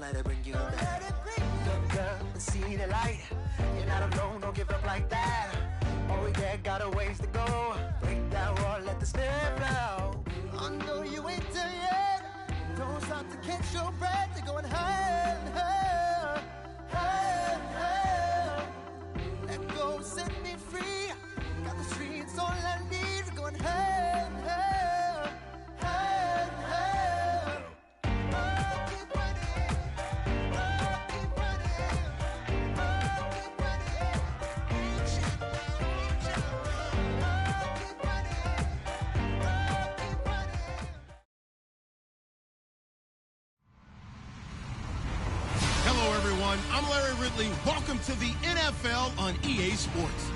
let it bring you down. Look up and see the light. You're not alone, don't give up like that. Oh yeah, got a ways to go. Break that wall, let the spirit flow. I know you ain't done yet. Don't stop to catch your breath. You're going higher and higher, higher and higher. Let go, set me free. Got the streets all I need. We're going higher and higher, higher and higher. Oh, keep running. Oh, keep running. Oh, keep running. Reach out, reach out. Oh, keep running. Oh, keep running. Hello, everyone. I'm Larry Ridley. Welcome to the NFL on EA Sports.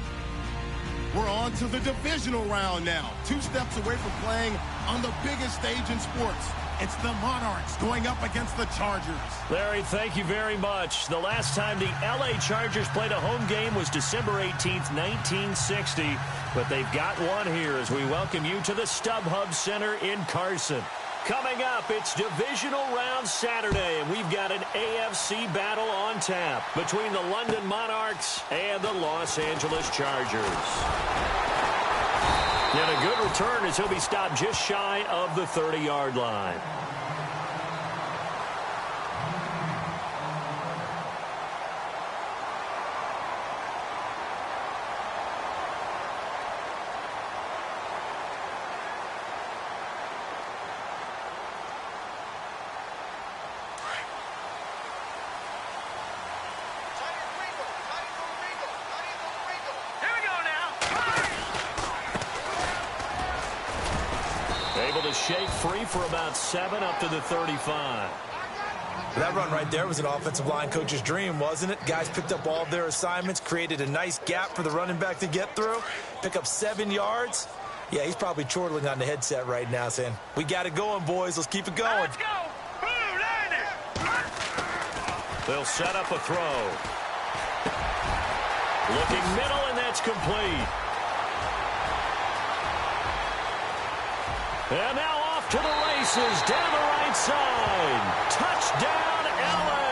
We're on to the divisional round now. 2 steps away from playing on the biggest stage in sports. It's the Monarchs going up against the Chargers. Larry, thank you very much. The last time the LA Chargers played a home game was December 18th, 1960. But they've got one here as we welcome you to the StubHub Center in Carson. Coming up, it's Divisional Round Saturday, and we've got an AFC battle on tap between the London Monarchs and the Los Angeles Chargers. And a good return as he'll be stopped just shy of the 30-yard line. Able to shake free for about 7 up to the 35. That run right there was an offensive line coach's dream, wasn't it? Guys picked up all of their assignments, created a nice gap for the running back to get through, pick up 7 yards. Yeah, he's probably chortling on the headset right now saying, we got it going, boys. Let's keep it going. Let's go. Boom, land it. They'll set up a throw. Looking middle, and that's complete. And now off to the races, down the right side. Touchdown, L.A.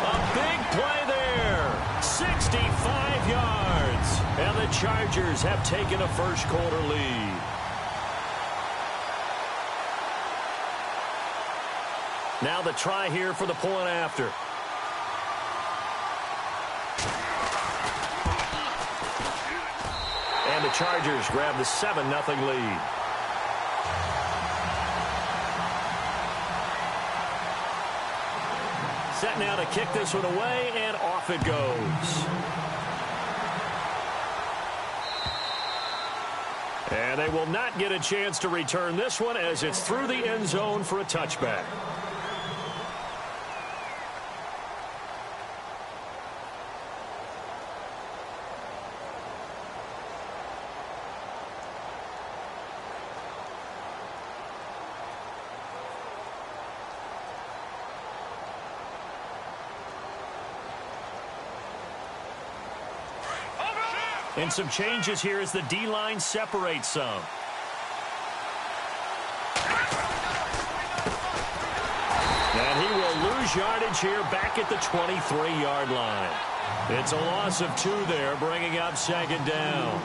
A big play there. 65 yards. And the Chargers have taken a first-quarter lead. Now the try here for the point after. And the Chargers grab the 7-0 lead. Set now to kick this one away, and off it goes. And they will not get a chance to return this one as it's through the end zone for a touchback. And some changes here as the D-line separates some. And he will lose yardage here back at the 23-yard line. It's a loss of 2 there, bringing up 2nd down.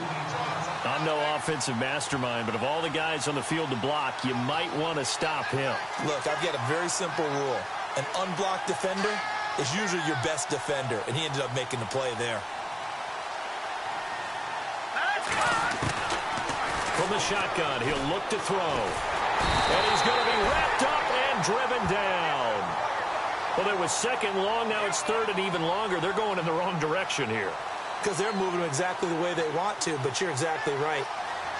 I'm no offensive mastermind, but of all the guys on the field to block, you might want to stop him. Look, I've got a very simple rule. An unblocked defender is usually your best defender, and he ended up making the play there. From the shotgun, he'll look to throw. And he's going to be wrapped up and driven down. Well, it was 2nd long. Now it's 3rd and even longer. They're going in the wrong direction here. Because they're moving exactly the way they want to, but you're exactly right.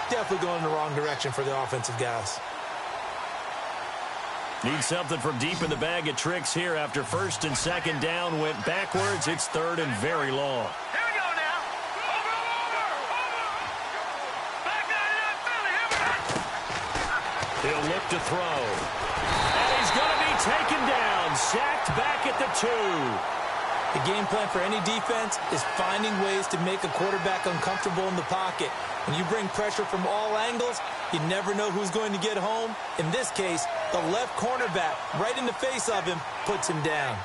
Definitely going in the wrong direction for the offensive guys. Need something from deep in the bag of tricks here after 1st and 2nd down went backwards. It's 3rd and very long. Here we go now. Over. Back out of that belly. Here we go. He'll look to throw. And he's going to be taken down. Sacked back at the 2. The game plan for any defense is finding ways to make a quarterback uncomfortable in the pocket. When you bring pressure from all angles, you never know who's going to get home. In this case, the left cornerback, right in the face of him, puts him down.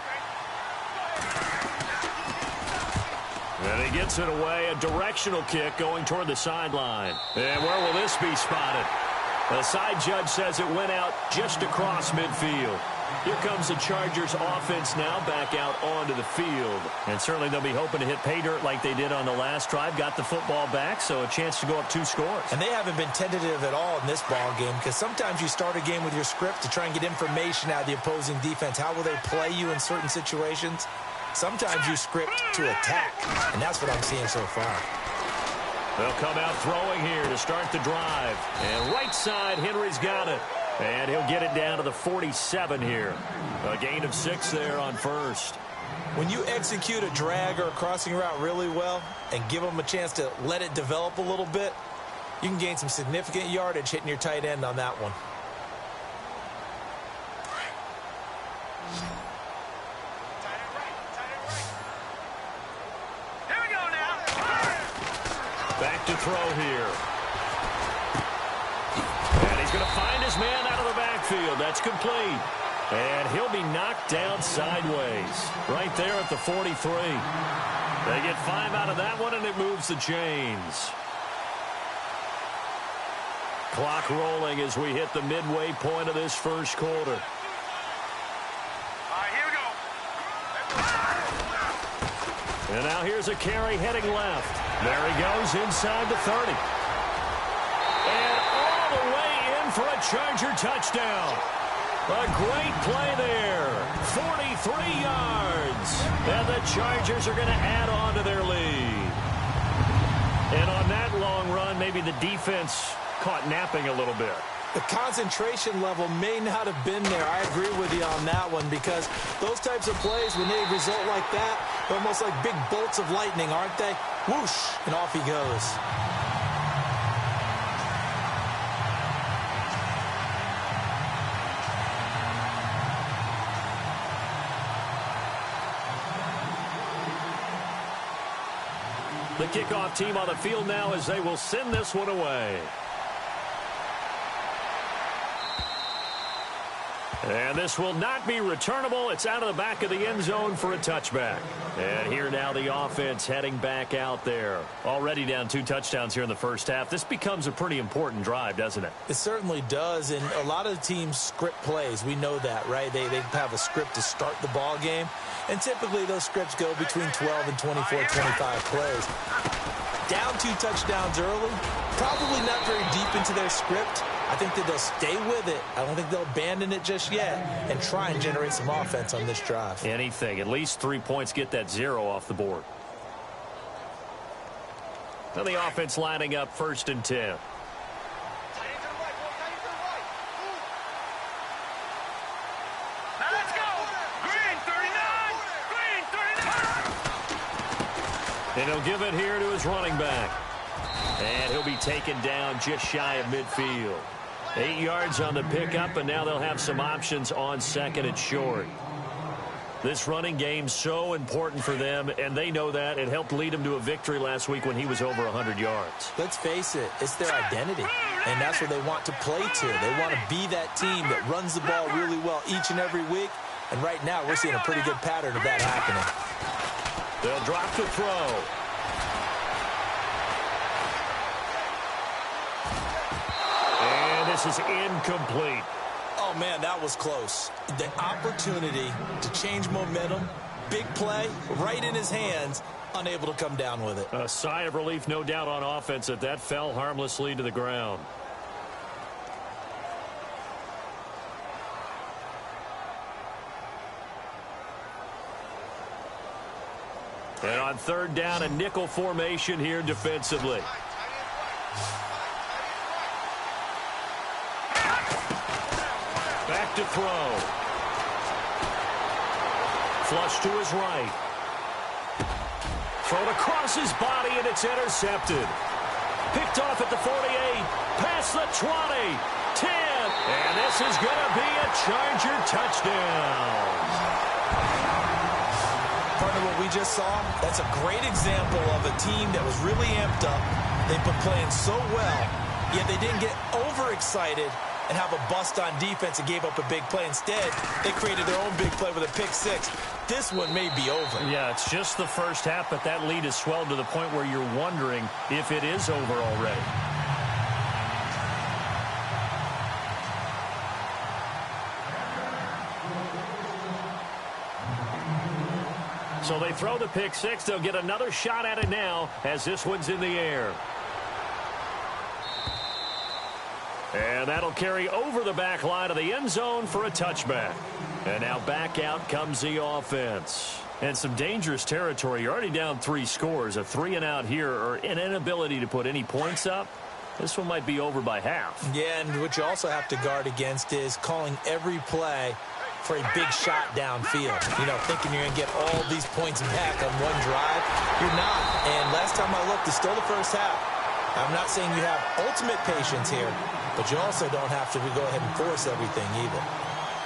And he gets it away, a directional kick going toward the sideline. And where will this be spotted? The side judge says it went out just across midfield. Here comes the Chargers offense now back out onto the field. And certainly they'll be hoping to hit pay dirt like they did on the last drive. Got the football back, so a chance to go up 2 scores. And they haven't been tentative at all in this ball game, because sometimes you start a game with your script to try and get information out of the opposing defense. How will they play you in certain situations? Sometimes you script to attack, and that's what I'm seeing so far. They'll come out throwing here to start the drive. And right side, Henry's got it. And he'll get it down to the 47 here. A gain of 6 there on first. When you execute a drag or a crossing route really well and give them a chance to let it develop a little bit, you can gain some significant yardage hitting your tight end on that one. Here we go now. Back to throw here. And he's going to find his man out of the backfield. That's complete. And he'll be knocked down sideways. Right there at the 43. They get 5 out of that one, and it moves the chains. Clock rolling as we hit the midway point of this first quarter. All right, here we go. And now here's a carry heading left. There he goes inside the 30. And all the way in for a Charger touchdown. A great play there. 43 yards. And the Chargers are going to add on to their lead. And on that long run, maybe the defense caught napping a little bit. The concentration level may not have been there. I agree with you on that one, because those types of plays, when they result like that, they're almost like big bolts of lightning, aren't they? Whoosh, and off he goes. The kickoff team on the field now as they will send this one away. And this will not be returnable. It's out of the back of the end zone for a touchback. And here now the offense heading back out there. Already down 2 touchdowns here in the first half. This becomes a pretty important drive, doesn't it? It certainly does, and a lot of teams script plays. We know that, right? They have a script to start the ball game, and typically those scripts go between 12 and 24, 25 plays. Down 2 touchdowns early, probably not very deep into their script. I think that they'll stay with it. I don't think they'll abandon it just yet and try and generate some offense on this drive. Anything. At least 3 points, get that 0 off the board. Now the offense lining up 1st and 10. Now let's go. Green 39. Green 39. And he'll give it here to his running back. And he'll be taken down just shy of midfield. 8 yards on the pickup, and now they'll have some options on 2nd and short. This running game so important for them, and they know that. It helped lead them to a victory last week when he was over 100 yards. Let's face it, it's their identity, and that's what they want to play to. They want to be that team that runs the ball really well each and every week, and right now we're seeing a pretty good pattern of that happening. They'll drop the throw. This is incomplete. Oh, man, that was close. The opportunity to change momentum, big play, right in his hands, unable to come down with it. A sigh of relief, no doubt, on offense that that fell harmlessly to the ground. And on 3rd down, a nickel formation here defensively. Back to throw. Flush to his right. Thrown across his body, and it's intercepted. Picked off at the 48. Past the 20. 10. And this is going to be a Charger touchdown. Partner, what we just saw, that's a great example of a team that was really amped up. They've been playing so well, yet they didn't get overexcited and have a bust on defense and gave up a big play. Instead, they created their own big play with a pick six. This one may be over. Yeah, it's just the first half, but that lead has swelled to the point where you're wondering if it is over already. So they throw the pick six. They'll get another shot at it now as this one's in the air. And that'll carry over the back line of the end zone for a touchback. And now back out comes the offense. And some dangerous territory. You're already down 3 scores. A 3-and-out here or an inability to put any points up. This one might be over by half. Yeah, and what you also have to guard against is calling every play for a big shot downfield. You know, thinking you're going to get all these points back on one drive. You're not. And last time I looked, it's still the first half. I'm not saying you have ultimate patience here, but you also don't have to go ahead and force everything either.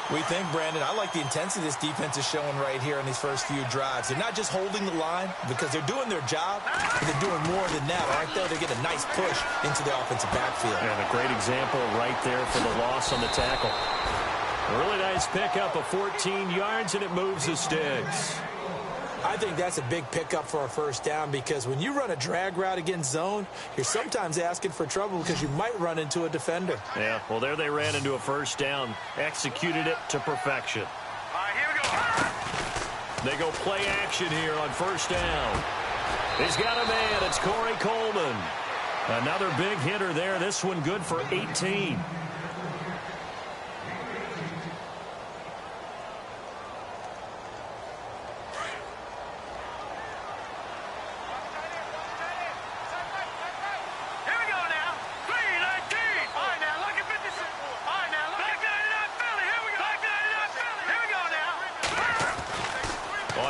We think, Brandon, I like the intensity this defense is showing right here in these first few drives. They're not just holding the line because they're doing their job, but they're doing more than that, aren't they? They get a nice push into the offensive backfield. And a great example right there for the loss on the tackle. A really nice pickup of 14 yards, and it moves the sticks. I think that's a big pickup for a first down because when you run a drag route against zone, you're sometimes asking for trouble because you might run into a defender. Yeah, well, there they ran into a first down, executed it to perfection. All right, here we go. They go play action here on first down. He's got a man. It's Corey Coleman. Another big hitter there. This one good for 18.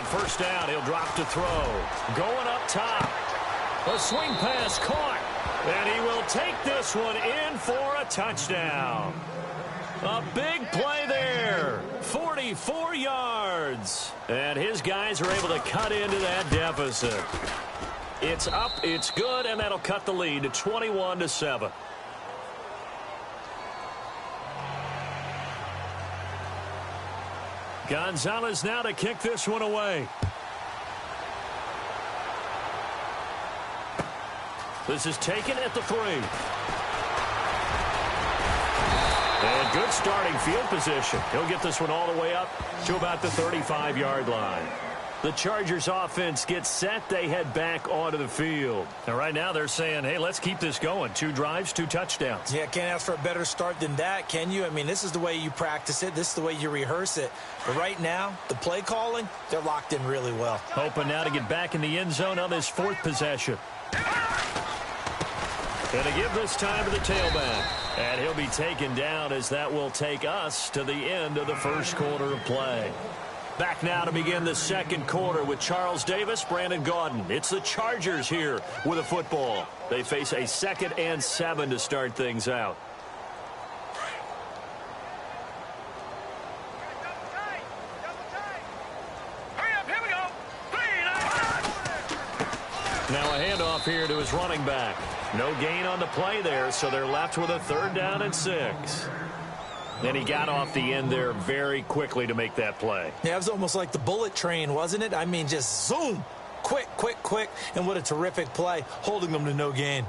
First down, he'll drop to throw. Going up top. A swing pass caught. And he will take this one in for a touchdown. A big play there. 44 yards. And his guys are able to cut into that deficit. It's up, it's good, and that'll cut the lead to 21-7. Gonzalez now to kick this one away. This is taken at the 3. And good starting field position. He'll get this one all the way up to about the 35-yard line. The Chargers offense gets set. They head back onto the field. And right now they're saying, hey, let's keep this going. 2 drives, 2 touchdowns. Yeah, can't ask for a better start than that, can you? I mean, this is the way you practice it. This is the way you rehearse it. But right now, the play calling, they're locked in really well. Hoping now to get back in the end zone on this 4th possession. And to give this time to the tailback. And he'll be taken down as that will take us to the end of the first quarter of play. Back now to begin the second quarter with Charles Davis, Brandon Gaudin. It's the Chargers here with a football. They face a 2nd and 7 to start things out. Now a handoff here to his running back. No gain on the play there, so they're left with a 3rd down and 6. Then he got off the end there very quickly to make that play. Yeah, it was almost like the bullet train, wasn't it? I mean, just zoom. Quick, quick, quick. And what a terrific play, holding them to no gain.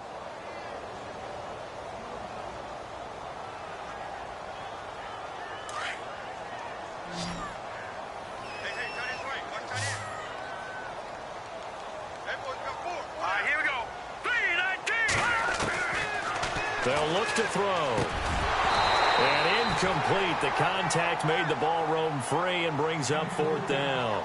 They'll look to throw. And incomplete. The contact made the ball roam free and brings up 4th down.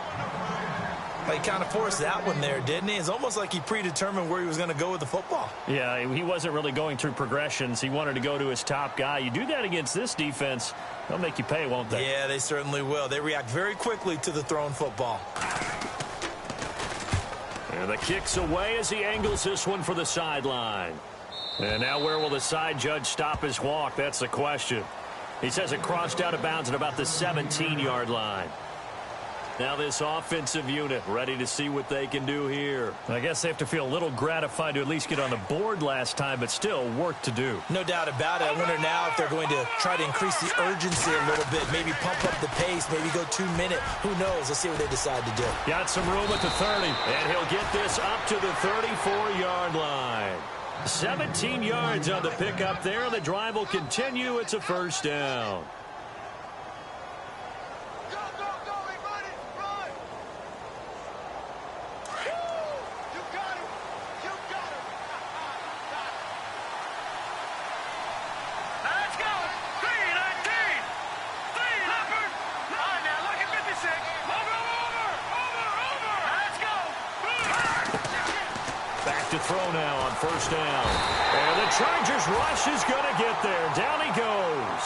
He kind of forced that one there, didn't he? It's almost like he predetermined where he was going to go with the football. Yeah, he wasn't really going through progressions. He wanted to go to his top guy. You do that against this defense, they'll make you pay, won't they? Yeah, they certainly will. They react very quickly to the thrown football. And the kick's away as he angles this one for the sideline. And now where will the side judge stop his walk? That's the question. He says it crossed out of bounds at about the 17-yard line. Now this offensive unit ready to see what they can do here. I guess they have to feel a little gratified to at least get on the board last time, but still work to do. No doubt about it. I wonder now if they're going to try to increase the urgency a little bit, maybe pump up the pace, maybe go 2-minute. Who knows? Let's see what they decide to do. Got some room at the 30, and he'll get this up to the 34-yard line. 17 yards on the pickup there. The drive will continue. It's a first down. To throw now on first down. And the Chargers rush is going to get there. Down he goes.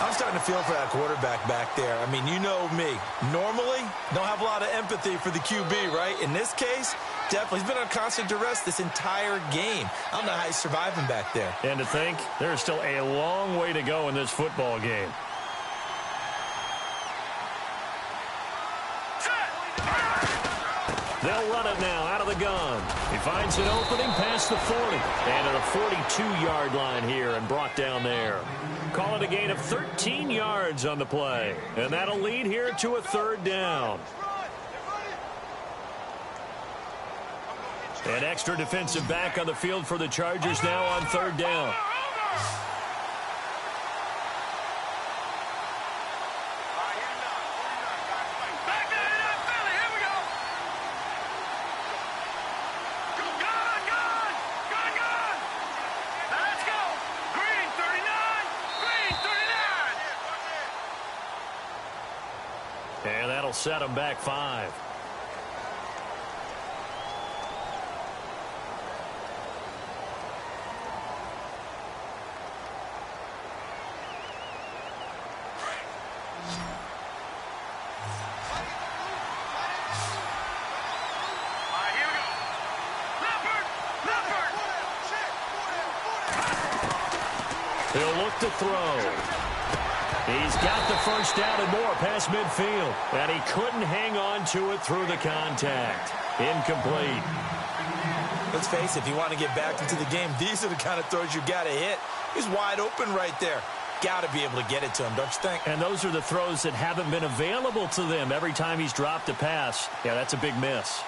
I'm starting to feel for that quarterback back there. I mean, you know me. Normally, don't have a lot of empathy for the QB, right? In this case, definitely. He's been on constant duress this entire game. I don't know how he's surviving back there. And to think, there's still a long way to go in this football game. They'll run it now out of the gun. He finds an opening past the 40. And at the 42-yard line here and brought down there. Call it a gain of 13 yards on the play. And that'll lead here to a third down. An extra defensive back on the field for the Chargers now on third down. And that'll set them back 5. He'll look to throw. He's got the first down and more past midfield. And he couldn't hang on to it through the contact. Incomplete. Let's face it, if you want to get back into the game, these are the kind of throws you got to hit. He's wide open right there. Got to be able to get it to him, don't you think? And those are the throws that haven't been available to them every time he's dropped a pass. Yeah, that's a big miss.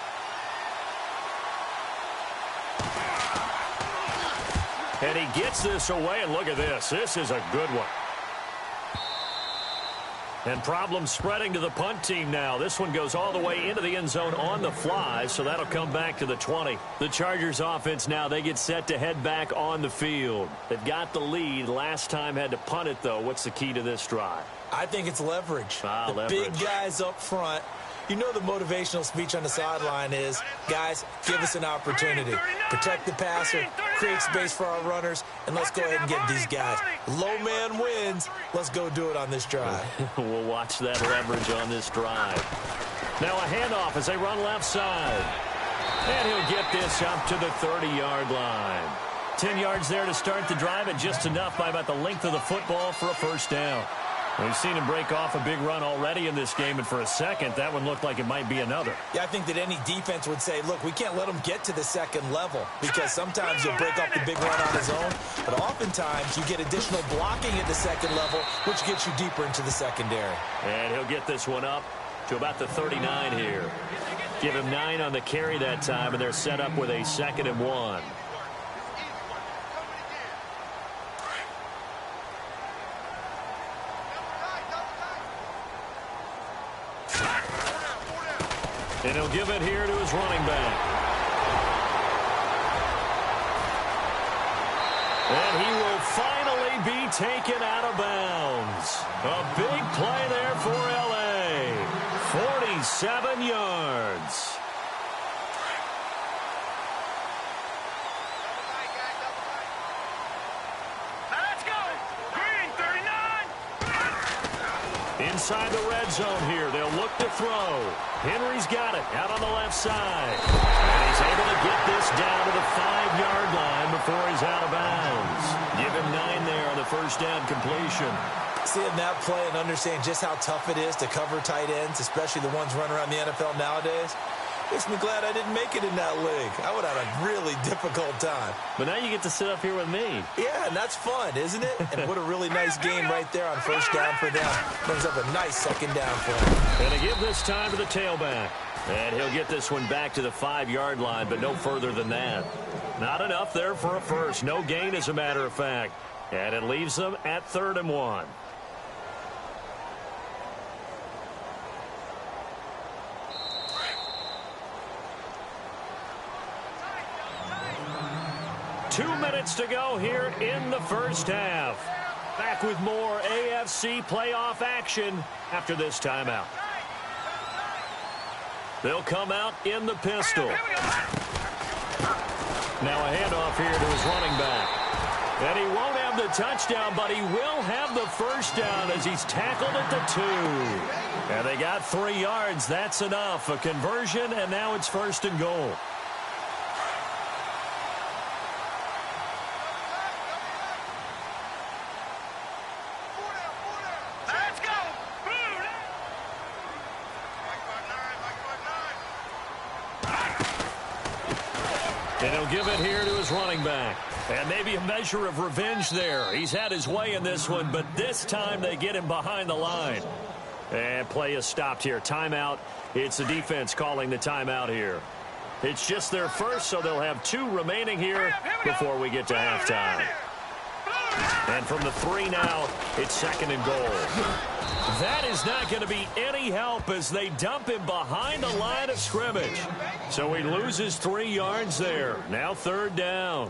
And he gets this away, and look at this. This is a good one. And problems spreading to the punt team now. This one goes all the way into the end zone on the fly, so that'll come back to the 20. The Chargers offense now, they get set to head back on the field. They've got the lead. Last time had to punt it, though. What's the key to this drive? I think it's leverage. Leverage. Big guys up front. You know the motivational speech on the sideline is, guys, give us an opportunity. Protect the passer, create space for our runners, and let's go ahead and get these guys. Low man wins. Let's go do it on this drive. We'll watch that leverage on this drive. Now a handoff as they run left side. And he'll get this up to the 30-yard line. 10 yards there to start the drive, and just enough by about the length of the football for a first down. We've seen him break off a big run already in this game, and for a second, that one looked like it might be another. Yeah, I think that any defense would say, look, we can't let him get to the second level, because sometimes he'll break off the big run on his own, but oftentimes you get additional blocking at the second level, which gets you deeper into the secondary. And he'll get this one up to about the 39 here. Give him 9 on the carry that time, and they're set up with a 2nd and 1. And he'll give it here to his running back. And he will finally be taken out of bounds. A big play there for L.A. 47 yards. Inside the red zone here. They'll look to throw. Henry's got it out on the left side. And he's able to get this down to the 5-yard line before he's out of bounds. Give him 9 there on the first down completion. Seeing that play and understanding just how tough it is to cover tight ends, especially the ones running around the NFL nowadays, makes me glad I didn't make it in that league. I would have a really difficult time. But now you get to sit up here with me. Yeah, and that's fun, isn't it? And what a really nice game right there on first down for them. Brings up a nice second down for them. Going to give this time to the tailback. And he'll get this one back to the 5-yard line, but no further than that. Not enough there for a first. No gain, as a matter of fact. And it leaves them at 3rd and 1. Two minutes to go here in the first half. Back with more AFC playoff action after this timeout. They'll come out in the pistol. Now a handoff here to his running back. And he won't have the touchdown, but he will have the first down as he's tackled at the 2. And they got 3 yards. That's enough. A conversion, and now it's 1st and goal. And he'll give it here to his running back. And maybe a measure of revenge there. He's had his way in this one, but this time they get him behind the line. And play is stopped here. Timeout. It's the defense calling the timeout here. It's just their first, so they'll have 2 remaining here before we get to halftime. And from the 3 now, it's 2nd and goal. That is not going to be any help as they dump him behind the line of scrimmage. So he loses 3 yards there. Now 3rd down.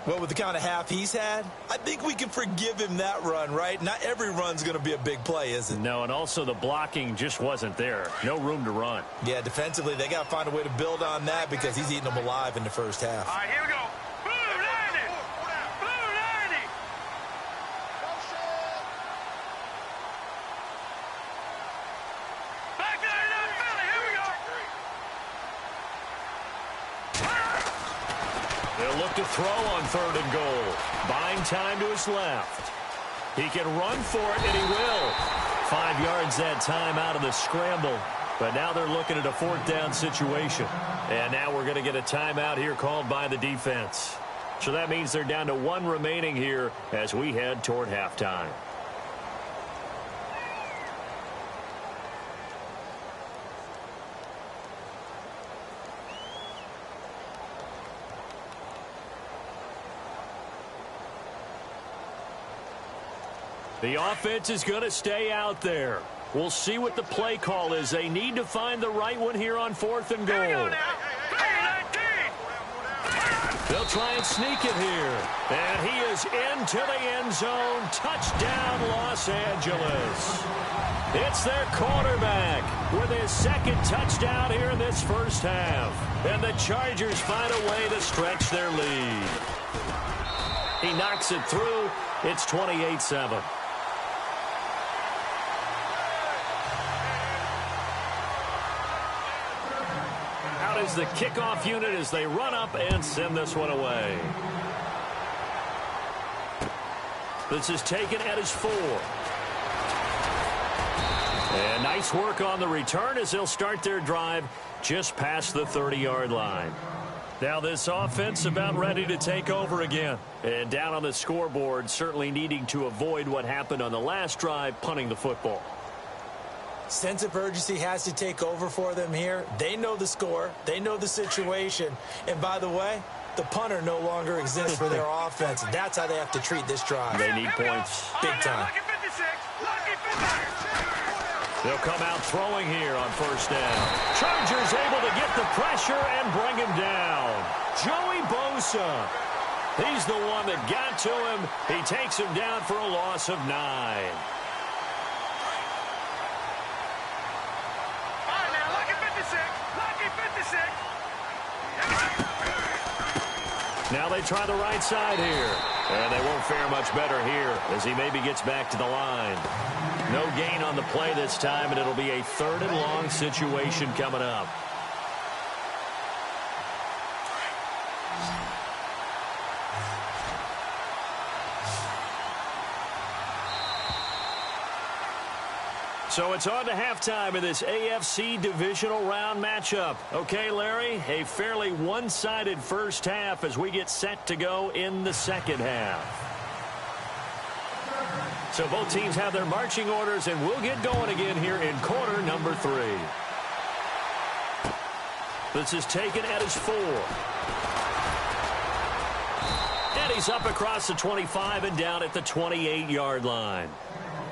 Well, with the kind of half he's had, I think we can forgive him that run, right? Not every run's going to be a big play, is it? No, and also the blocking just wasn't there. No room to run. Yeah, defensively, they got to find a way to build on that because he's eating them alive in the first half. All right, here we go. Blue 90. Blue 90. Back 99 Philly. Here we go. They'll look to throw on 3rd and goal. Buying time to his left. He can run for it, and he will. 5 yards that time out of the scramble. But now they're looking at a 4th down situation. And now we're going to get a timeout here called by the defense. So that means they're down to 1 remaining here as we head toward halftime. The offense is going to stay out there. We'll see what the play call is. They need to find the right one here on 4th and goal. They'll try and sneak it here. And he is into the end zone. Touchdown, Los Angeles. It's their quarterback with his 2nd touchdown here in this first half. And the Chargers find a way to stretch their lead. He knocks it through. It's 28-7. Out is the kickoff unit as they run up and send this one away. This is taken at his 4. And nice work on the return as they'll start their drive just past the 30-yard line. Now this offense about ready to take over again. And down on the scoreboard, certainly needing to avoid what happened on the last drive, punting the football. Sense of urgency has to take over for them here. They know the score. They know the situation. And by the way, the punter no longer exists for their offense. That's how they have to treat this drive. They need points. Big time. They'll come out throwing here on 1st down. Chargers able to get the pressure and bring him down. Joey Bosa. He's the one that got to him. He takes him down for a loss of 9. Now they try the right side here. And they won't fare much better here as he maybe gets back to the line. No gain on the play this time, and it'll be a 3rd and long situation coming up. So it's on to halftime in this AFC divisional round matchup. Okay, Larry, a fairly one-sided first half as we get set to go in the second half. So both teams have their marching orders, and we'll get going again here in quarter number 3. This is taken at his 4. And he's up across the 25 and down at the 28-yard line.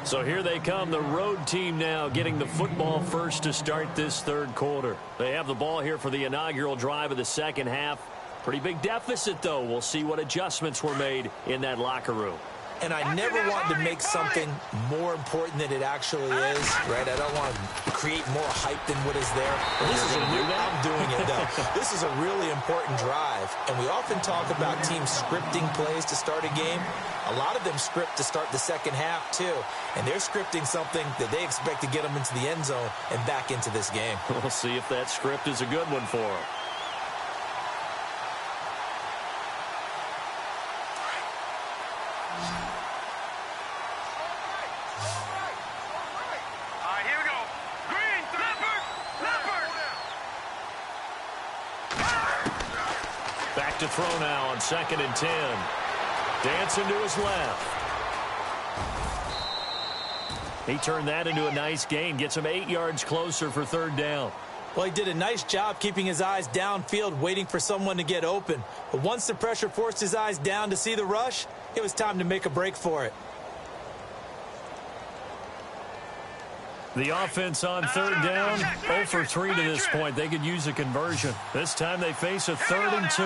So here they come, the road team now getting the football first to start this third quarter. They have the ball here for the inaugural drive of the second half. Pretty big deficit, though. We'll see what adjustments were made in that locker room. And I never want to make something more important than it actually is, right? I don't want to create more hype than what is there. But I'm doing it, though. This is a really important drive. And we often talk about teams scripting plays to start a game. A lot of them script to start the second half, too. And they're scripting something that they expect to get them into the end zone and back into this game. We'll see if that script is a good one for them. To throw now on 2nd and 10. Dancing to his left. He turned that into a nice gain. Gets him 8 yards closer for 3rd down. Well, he did a nice job keeping his eyes downfield, waiting for someone to get open. But once the pressure forced his eyes down to see the rush, it was time to make a break for it. The offense on 3rd down, 0 for 3 to this point. They could use a conversion. This time they face a 3rd and 2.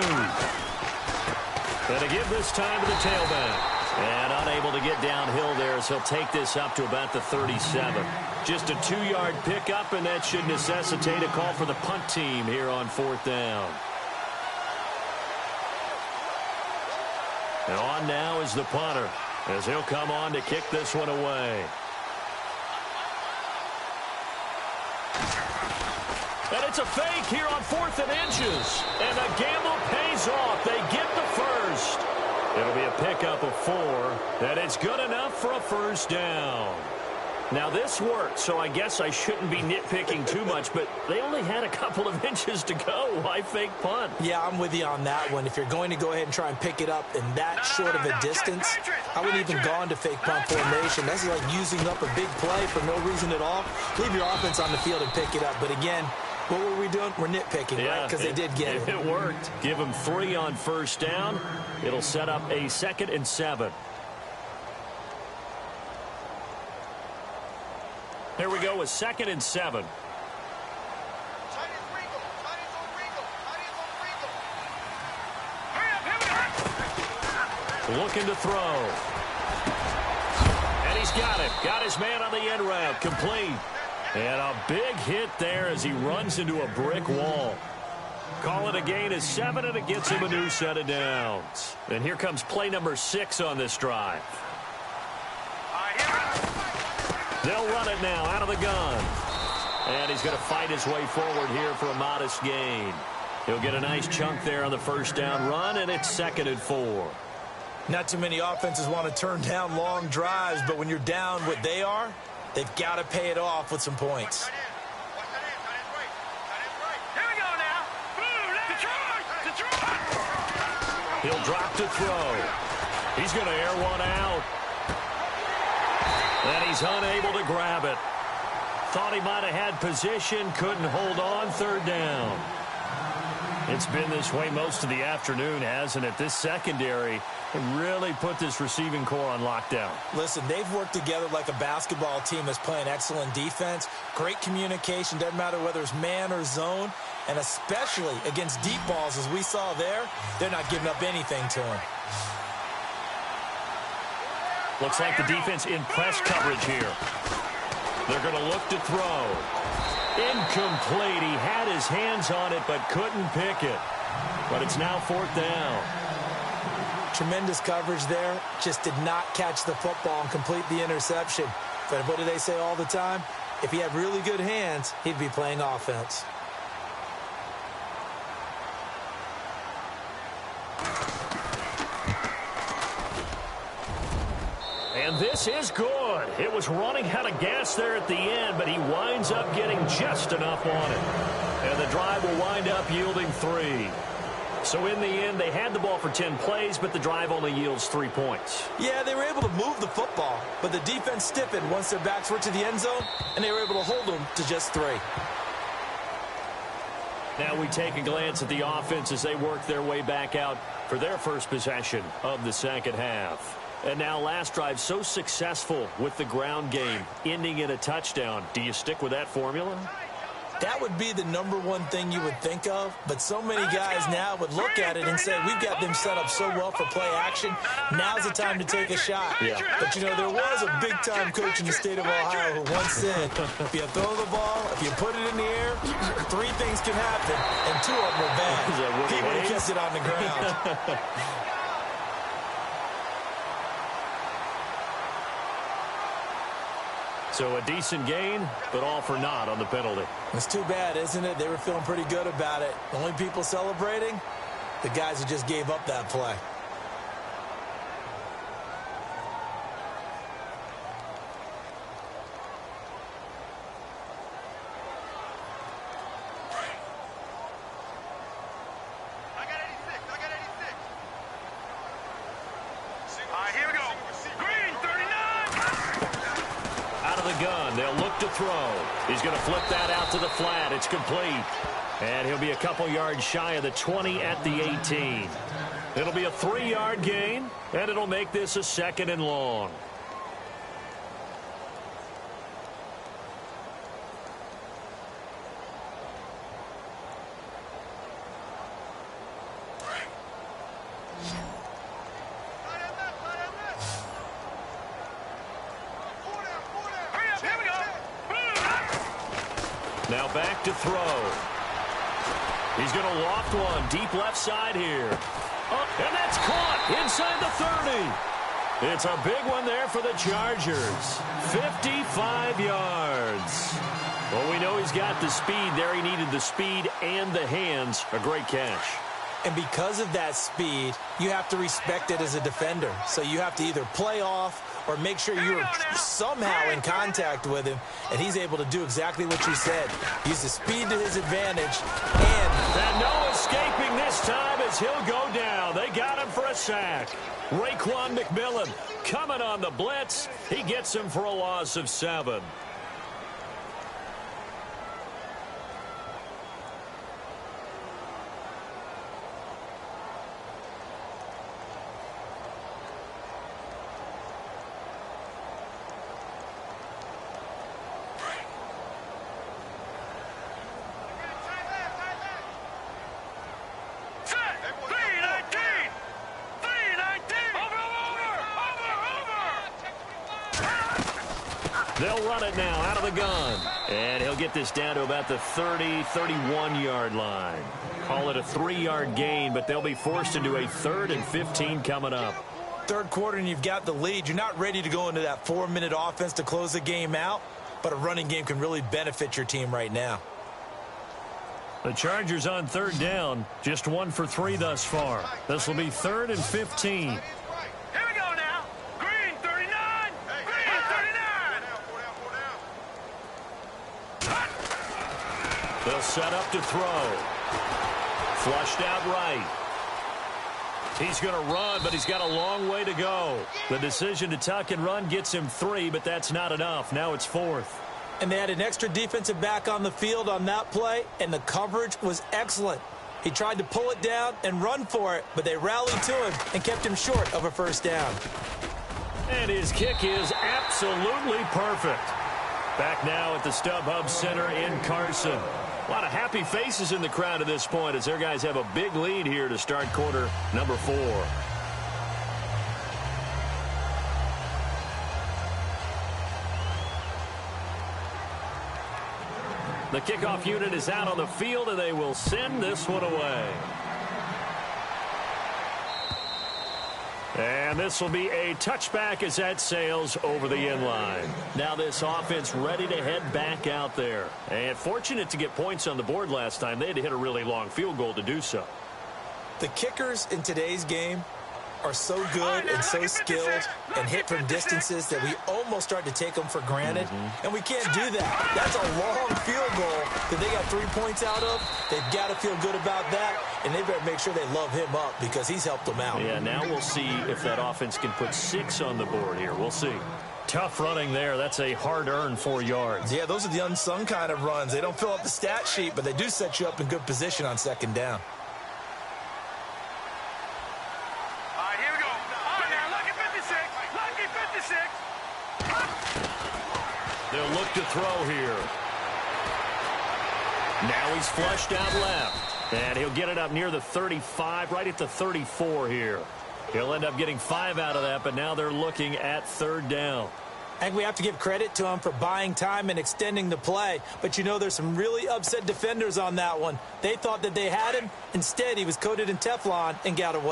And to give this time to the tailback. And unable to get downhill there as he'll take this up to about the 37. Just a 2-yard pickup, and that should necessitate a call for the punt team here on 4th down. And on now is the punter as he'll come on to kick this one away. And it's a fake here on 4th and inches. And the gamble pays off. They get the first. It'll be a pickup of 4. And it's good enough for a 1st down. Now, this worked, so I guess I shouldn't be nitpicking too much, but they only had a couple of inches to go. Why fake punt? Yeah, I'm with you on that one. If you're going to go ahead and try and pick it up in that short of a distance, I wouldn't even gone to fake punt formation. That's like using up a big play for no reason at all. Leave your offense on the field and pick it up. But again, what were we doing? We're nitpicking, right? Because they did get it. It worked. Give them 3 on 1st down. It'll set up a 2nd and 7. Here we go with 2nd and 7. Looking to throw. And he's got it. Got his man on the end route. Complete. And a big hit there as he runs into a brick wall. Call it a gain of 7, and it gets him a new set of downs. And here comes play number 6 on this drive. They'll run it now out of the gun. And he's going to fight his way forward here for a modest gain. He'll get a nice chunk there on the 1st down run, and it's 2nd and 4. Not too many offenses want to turn down long drives, but when you're down what they are, they've got to pay it off with some points. He'll drop to throw. He's going to air one out. And he's unable to grab it. Thought he might have had position, couldn't hold on. 3rd down. It's been this way most of the afternoon, hasn't it? This secondary really put this receiving core on lockdown. Listen, they've worked together like a basketball team that's playing excellent defense. Great communication, doesn't matter whether it's man or zone. And especially against deep balls, as we saw there, they're not giving up anything to him. Looks like the defense in press coverage here. They're going to look to throw. Incomplete. He had his hands on it but couldn't pick it. But it's now 4th down. Tremendous coverage there. Just did not catch the football and complete the interception. But what do they say all the time? If he had really good hands, he'd be playing offense. And this is good. It was running out of gas there at the end, but he winds up getting just enough on it. And the drive will wind up yielding 3. So in the end, they had the ball for 10 plays, but the drive only yields 3 points. Yeah, they were able to move the football, but the defense stiffened once their backs were to the end zone, and they were able to hold them to just 3. Now we take a glance at the offense as they work their way back out for their first possession of the second half. And now last drive so successful with the ground game, ending in a touchdown. Do you stick with that formula? That would be the #1 thing you would think of, but so many guys now would look at it and say, we've got them set up so well for play action, now's the time to take a shot. Yeah. But, you know, there was a big-time coach in the state of Ohio who once said, if you throw the ball, if you put it in the air, 3 things can happen, and 2 of them were bad. He would have kept it on the ground. So a decent gain, but all for naught on the penalty. It's too bad, isn't it? They were feeling pretty good about it. The only people celebrating, the guys who just gave up that play. I got 86. I got 86. All right, here we go. Green, 39. Out of the gun, they'll look to throw. He's going to flip that out to the flat. It's complete. And he'll be a couple yards shy of the 20 at the 18. It'll be a 3-yard gain, and it'll make this a 2nd and long. Now back to throw. He's going to loft one deep left side here. Oh, and that's caught inside the 30. It's a big one there for the Chargers. 55 yards. Well, we know he's got the speed there. He needed the speed and the hands. A great catch. And because of that speed, you have to respect it as a defender. So you have to either play off or make sure you're somehow in contact with him, and he's able to do exactly what you said. Use the speed to his advantage, and no escaping this time as he'll go down. They got him for a sack. Raekwon McMillan coming on the blitz. He gets him for a loss of 7. They'll run it now out of the gun. And he'll get this down to about the 30, 31-yard line. Call it a 3-yard gain, but they'll be forced into a 3rd and 15 coming up. Third quarter and you've got the lead. You're not ready to go into that 4-minute offense to close the game out, but a running game can really benefit your team right now. The Chargers on 3rd down, just 1 for 3 thus far. This will be 3rd and 15. They'll set up to throw. Flushed out right. He's going to run, but he's got a long way to go. The decision to tuck and run gets him 3, but that's not enough. Now it's 4th. And they had an extra defensive back on the field on that play, and the coverage was excellent. He tried to pull it down and run for it, but they rallied to him and kept him short of a first down. And his kick is absolutely perfect. Back now at the StubHub Center in Carson. A lot of happy faces in the crowd at this point as their guys have a big lead here to start quarter number 4. The kickoff unit is out on the field, and they will send this one away. And this will be a touchback as that sails over the end line. Now this offense ready to head back out there. And fortunate to get points on the board last time. They had to hit a really long field goal to do so. The kickers in today's game are so good and so skilled and hit from distances that we almost start to take them for granted, and we can't do that. That's a long field goal that they got 3 points out of. They've got to feel good about that, and they better make sure they love him up because he's helped them out. Yeah, now we'll see if that offense can put 6 on the board here. We'll see. Tough running there. That's a hard-earned 4 yards. Yeah, those are the unsung kind of runs. They don't fill up the stat sheet, but they do set you up in good position on second down. All right, here we go. All right, now, lucky 56. Lucky 56. They'll look to throw here. Now he's flushed out left. And he'll get it up near the 35, right at the 34 here. He'll end up getting 5 out of that, but now they're looking at third down. I think we have to give credit to him for buying time and extending the play. But, you know, there's some really upset defenders on that one. They thought that they had him. Instead, he was coated in Teflon and got away. All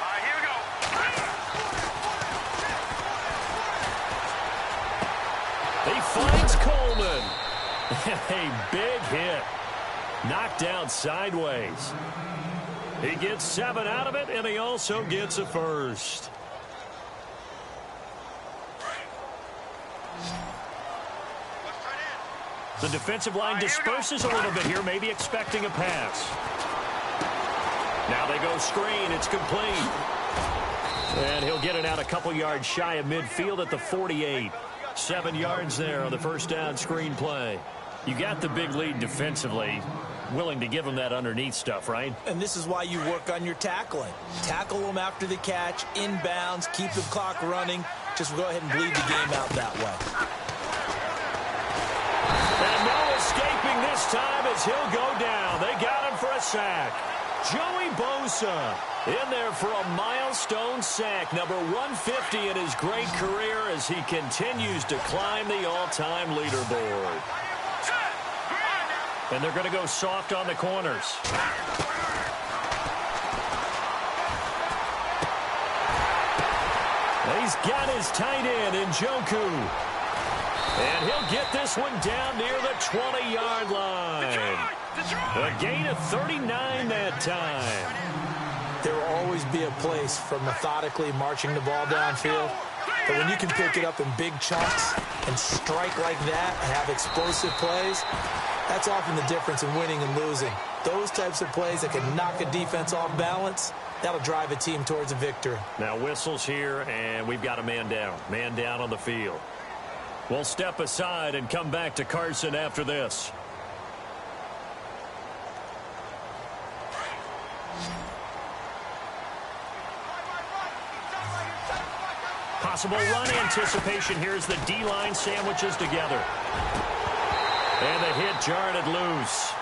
right, here we go. He finds Coleman. A big hit. Knocked down sideways. He gets 7 out of it, and he also gets a first. The defensive line disperses a little bit here, maybe expecting a pass. Now they go screen. It's complete. And he'll get it out a couple yards shy of midfield at the 48. 7 yards there on the first down screen play. You got the big lead defensively. Willing to give them that underneath stuff, right? And this is why you work on your tackling. Tackle them after the catch, inbounds, keep the clock running. Just go ahead and bleed the game out that way. And no escaping this time as he'll go down. They got him for a sack. Joey Bosa in there for a milestone sack, number 150 in his great career as he continues to climb the all-time leaderboard. And they're going to go soft on the corners. He's got his tight end in Njoku. And he'll get this one down near the 20-yard line. A gain of 39 that time. There will always be a place for methodically marching the ball downfield. But when you can pick it up in big chunks and strike like that and have explosive plays, that's often the difference in winning and losing. Those types of plays that can knock a defense off balance, that'll drive a team towards a victory. Now whistles here, and we've got a man down. Man down on the field. We'll step aside and come back to Carson after this. Possible run anticipation here as the D-line sandwiches together. And the hit jarred it loose.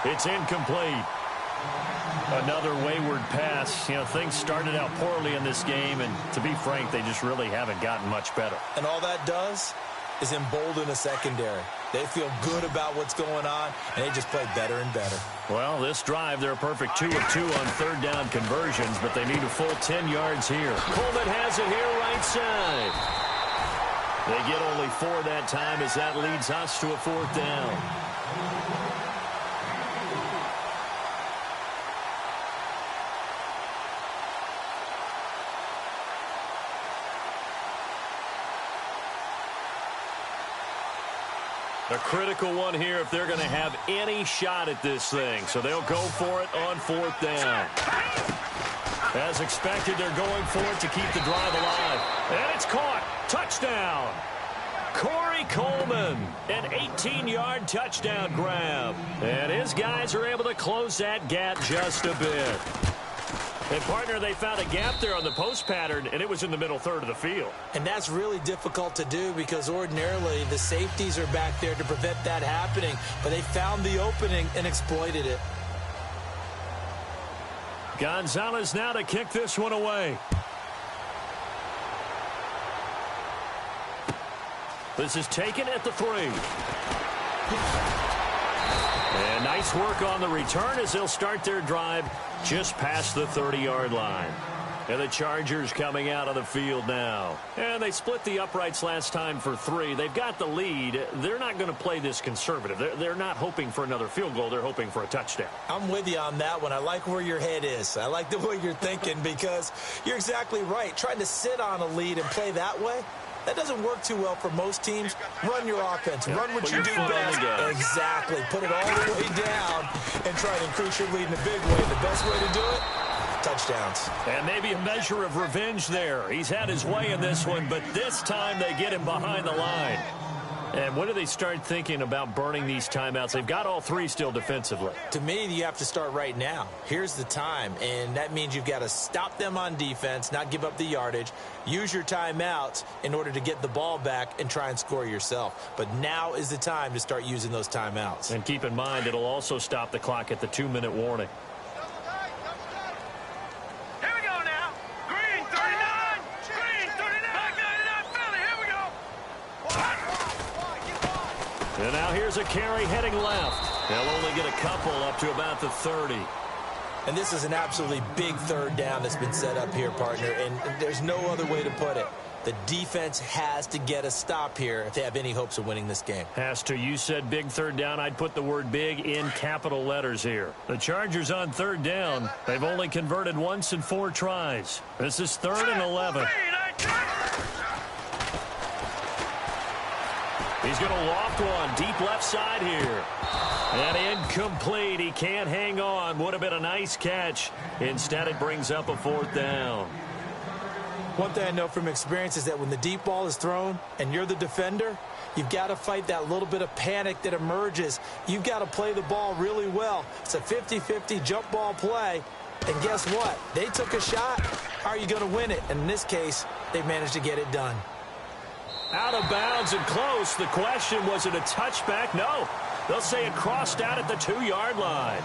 It's incomplete. Another wayward pass. You know, things started out poorly in this game, and to be frank, they just really haven't gotten much better. And all that does is embolden a secondary. They feel good about what's going on, and they just play better and better. Well, this drive, they're a perfect 2 of 2 on third down conversions, but they need a full 10 yards here. Coleman has it here right side. They get only 4 that time as that leads us to a 4th down. A critical one here if they're going to have any shot at this thing. So they'll go for it on 4th down. As expected, they're going for it to keep the drive alive. And it's caught. Touchdown. Corey Coleman, an 18-yard touchdown grab. And his guys are able to close that gap just a bit. And, partner, they found a gap there on the post pattern, and it was in the middle third of the field. And that's really difficult to do because ordinarily the safeties are back there to prevent that happening. But they found the opening and exploited it. Gonzalez now to kick this one away. This is taken at the 3. And nice work on the return as they'll start their drive just past the 30-yard line. And the Chargers coming out of the field now. And they split the uprights last time for 3. They've got the lead. They're not going to play this conservative. They're not hoping for another field goal. They're hoping for a touchdown. I'm with you on that one. I like where your head is. I like the way you're thinking because you're exactly right. Trying to sit on a lead and play that way, that doesn't work too well for most teams. Run your offense. Yeah. Run what Put you your do foot on the best. gas. Exactly. Put it all the way down and try to increase your lead in a big way. The best way to do it, touchdowns. And maybe a measure of revenge there. He's had his way in this one, but this time they get him behind the line. And when do they start thinking about burning these timeouts? They've got all 3 still defensively. To me, you have to start right now. Here's the time, and that means you've got to stop them on defense, not give up the yardage, use your timeouts in order to get the ball back and try and score yourself. But now is the time to start using those timeouts. And keep in mind, it'll also stop the clock at the 2-minute warning. Here we go now. Green 39. Green 39. Back 99 Philly. Here we go. And now here's a carry heading left. They'll only get a couple up to about the 30. And this is an absolutely big third down that's been set up here, partner, and there's no other way to put it. The defense has to get a stop here if they have any hopes of winning this game. Has to. You said big third down. I'd put the word big in capital letters here. The Chargers on third down. They've only converted once in 4 tries. This is 3rd and 11. He's going to loft one deep left side here. And incomplete. He can't hang on. Would have been a nice catch. Instead, it brings up a 4th down. One thing I know from experience is that when the deep ball is thrown and you're the defender, you've got to fight that little bit of panic that emerges. You've got to play the ball really well. It's a 50-50 jump ball play. And guess what? They took a shot. How are you going to win it? And in this case, they managed to get it done. Out of bounds and close. The question, was it a touchback? No. They'll say it crossed out at the 2-yard line.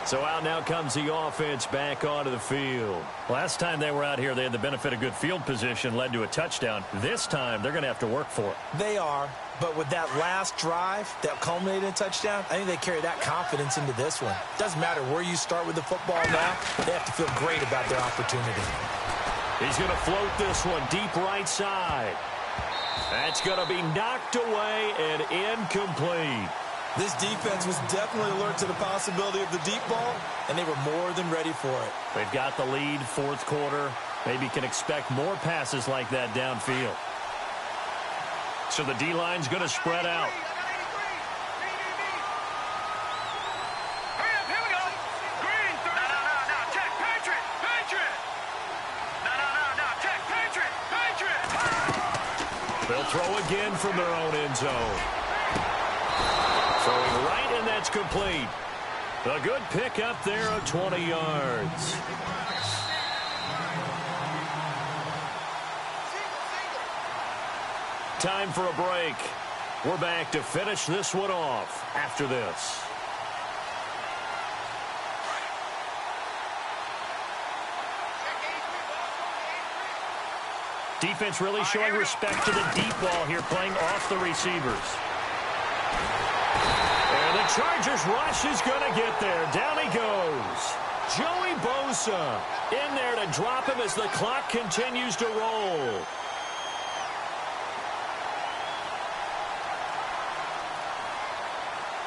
So out now comes the offense back onto the field. Last time they were out here, they had the benefit of good field position, led to a touchdown. This time, they're going to have to work for it. They are, but with that last drive that culminated in a touchdown, I think they carry that confidence into this one. Doesn't matter where you start with the football now, they have to feel great about their opportunity. He's going to float this one deep right side. That's going to be knocked away and incomplete. This defense was definitely alert to the possibility of the deep ball, and they were more than ready for it. They've got the lead, 4th quarter. Maybe can expect more passes like that downfield. So the D-line's going to spread out. Hurry up, here we go. Green 30. No, check. Patriot. No, check. Patriot. They'll throw again from their own end zone. Throwing right, and that's complete. A good pick up there of 20 yards. Time for a break. We're back to finish this one off after this. Defense really showing respect to the deep ball here, playing off the receivers. And the Chargers rush is going to get there. Down he goes. Joey Bosa in there to drop him as the clock continues to roll.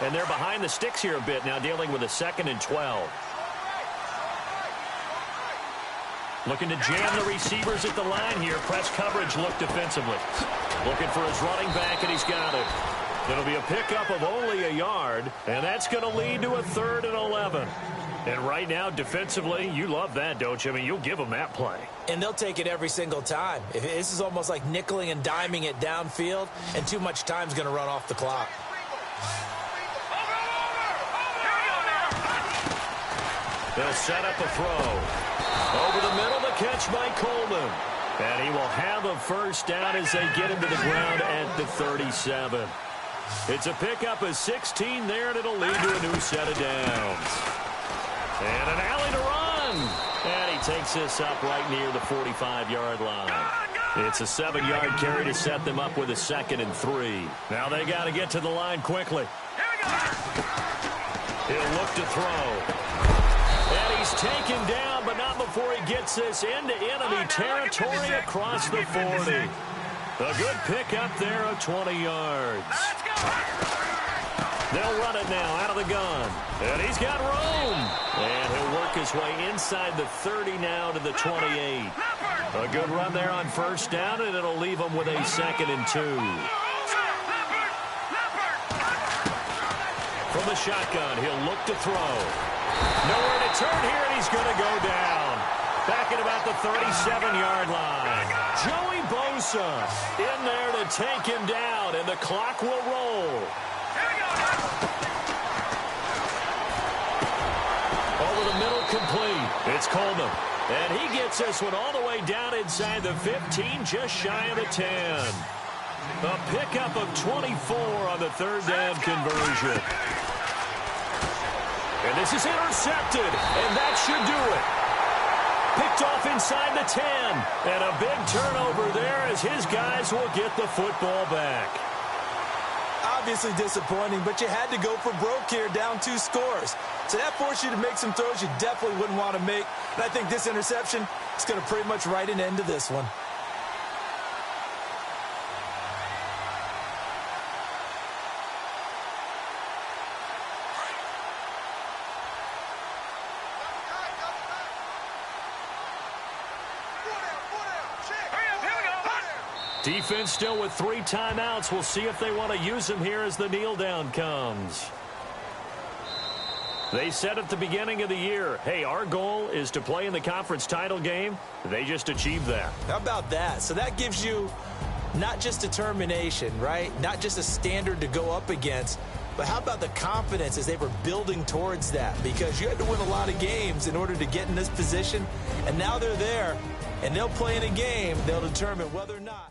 And they're behind the sticks here a bit now, dealing with a 2nd and 12. Looking to jam the receivers at the line here. Press coverage look defensively. Looking for his running back, and he's got it. It'll be a pickup of only a yard, and that's going to lead to a 3rd and 11. And right now, defensively, you love that, don't you? I mean, you'll give them that play. And they'll take it every single time. This is almost like nickeling and diming it downfield, and too much time's going to run off the clock. They'll set up a throw. Over the middle, the catch by Coleman. And he will have a 1st down as they get him to the ground at the 37. It's a pickup of 16 there, and it'll lead to a new set of downs. And an alley to run. And he takes this up right near the 45-yard line. It's a 7-yard carry to set them up with a 2nd and 3. Now they got to get to the line quickly. He'll look to throw. And he's taken down, but not before he gets this into enemy territory across the 40. A good pickup there of 20 yards. They'll run it now out of the gun. And he's got room. And he'll work his way inside the 30 now to the 28. A good run there on first down, and it'll leave him with a 2nd and 2. From the shotgun, he'll look to throw. Nowhere to turn here, and he's going to go down. Back at about the 37-yard line. Joey Bosa in there to take him down, and the clock will roll. Over the middle, complete. It's Coleman. And he gets this one all the way down inside the 15, just shy of the 10. A pickup of 24 on the 3rd down conversion. And this is intercepted, and that should do it. Picked off inside the 10. And a big turnover there as his guys will get the football back. Obviously disappointing, but you had to go for broke here, down 2 scores. So that forced you to make some throws you definitely wouldn't want to make. And I think this interception is going to pretty much write an end to this one. Defense still with 3 timeouts. We'll see if they want to use them here as the kneel down comes. They said at the beginning of the year, hey, our goal is to play in the conference title game. They just achieved that. How about that? So that gives you not just determination, right? Not just a standard to go up against, but how about the confidence as they were building towards that? Because you had to win a lot of games in order to get in this position, and now they're there, and they'll play in a game. They'll determine whether or not